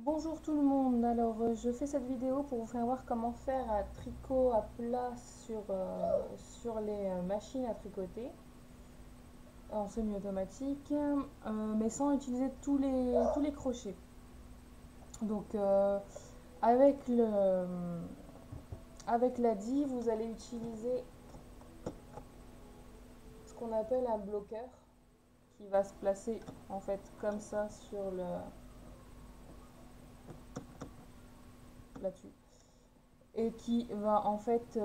Bonjour tout le monde, alors je fais cette vidéo pour vous faire voir comment faire un tricot à plat sur les machines à tricoter en semi-automatique, mais sans utiliser tous les crochets. Donc avec avec la DIE, vous allez utiliser ce qu'on appelle un bloqueur qui va se placer en fait comme ça sur le là-dessus et qui va en fait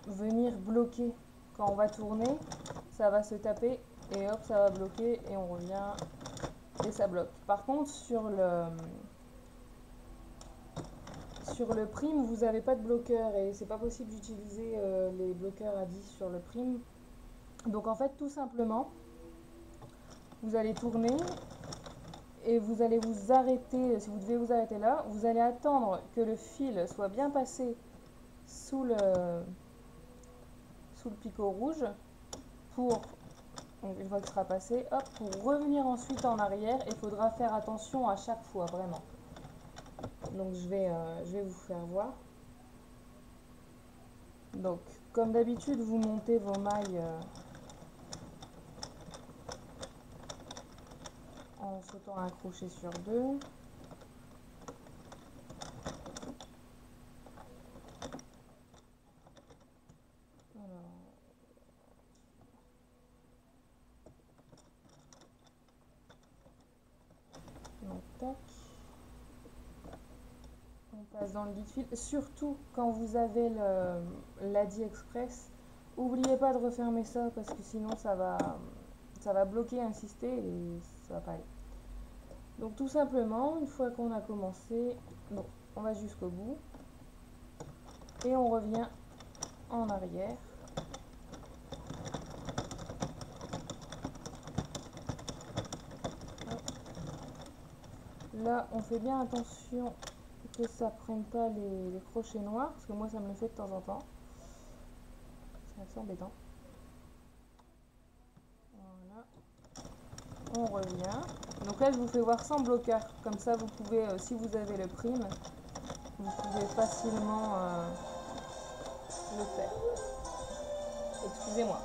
venir bloquer quand on va tourner, ça va se taper et hop, ça va bloquer et on revient et ça bloque. Par contre, sur le prime, vous n'avez pas de bloqueur et c'est pas possible d'utiliser les bloqueurs à 10 sur le prime. Donc en fait, tout simplement, vous allez tourner et vous allez vous arrêter. Si vous devez vous arrêter là, vous allez attendre que le fil soit bien passé sous le picot rouge pour, donc une fois qu'il sera passé, hop, pour revenir ensuite en arrière. Il faudra faire attention à chaque fois, vraiment. Donc je vais vous faire voir. Donc comme d'habitude, vous montez vos mailles en sautant un crochet sur deux. Alors, donc tac. On passe dans le guide fil. Surtout quand vous avez l'Adi Express, n'oubliez pas de refermer ça parce que sinon ça va bloquer, insister et ça va pas aller. Donc tout simplement, une fois qu'on a commencé, bon, on va jusqu'au bout et on revient en arrière. Là, on fait bien attention que ça prenne pas les crochets noirs, parce que moi ça me le fait de temps en temps. C'est assez embêtant. Voilà. On revient. Donc là, je vous fais voir sans bloqueur. Comme ça, vous pouvez, si vous avez le prime, vous pouvez facilement le faire. Excusez-moi.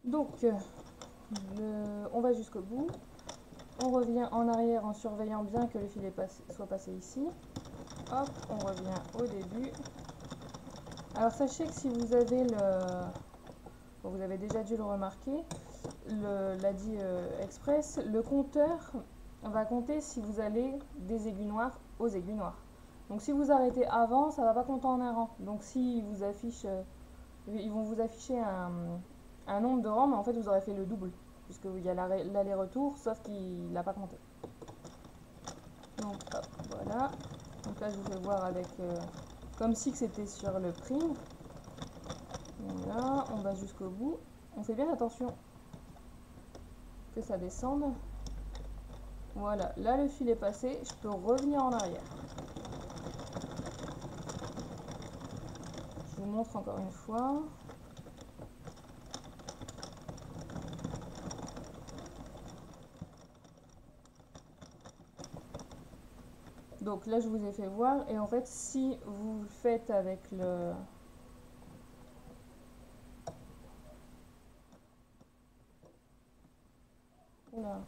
Donc, on va jusqu'au bout. On revient en arrière en surveillant bien que le fil soit passé ici. Hop, on revient au début. Alors sachez que si vous avez bon, vous avez déjà dû le remarquer, l'Adi Express, le compteur va compter si vous allez des aiguilles noires aux aiguilles noires. Donc si vous arrêtez avant, ça ne va pas compter en un rang. Donc si vous affiche, ils vont vous afficher un nombre de rangs, mais en fait vous aurez fait le double, puisqu'il y a l'aller-retour, sauf qu'il n'a pas compté. Donc hop, voilà. Donc là je vous fais voir avec comme si c'était sur le prime. Voilà, on va jusqu'au bout. On fait bien attention que ça descende. Voilà, là le fil est passé, je peux revenir en arrière. Je vous montre encore une fois. Donc là je vous ai fait voir et en fait si vous le faites avec le... Oula,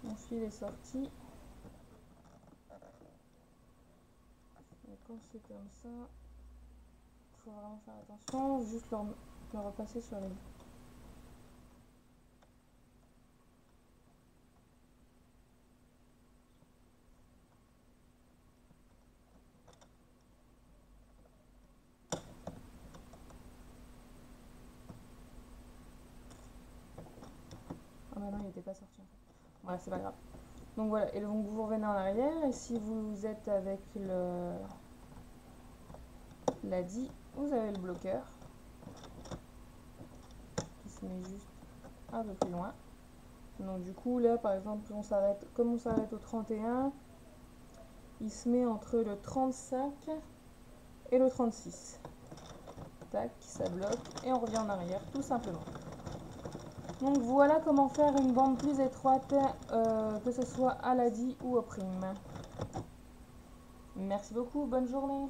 mon fil est sorti. Et quand c'est comme ça, il faut vraiment faire attention, juste le repasser sur les... Ah bah non, il n'était pas sorti en fait. Ouais, c'est pas grave. Donc voilà, et donc vous revenez en arrière et si vous êtes avec l'Adi, vous avez le bloqueur qui se met juste un peu plus loin. Donc du coup là par exemple comme on s'arrête au 31, il se met entre le 35 et le 36. Tac, ça bloque et on revient en arrière tout simplement. Donc voilà comment faire une bande plus étroite, que ce soit à l'adi ou au prime. Merci beaucoup, bonne journée.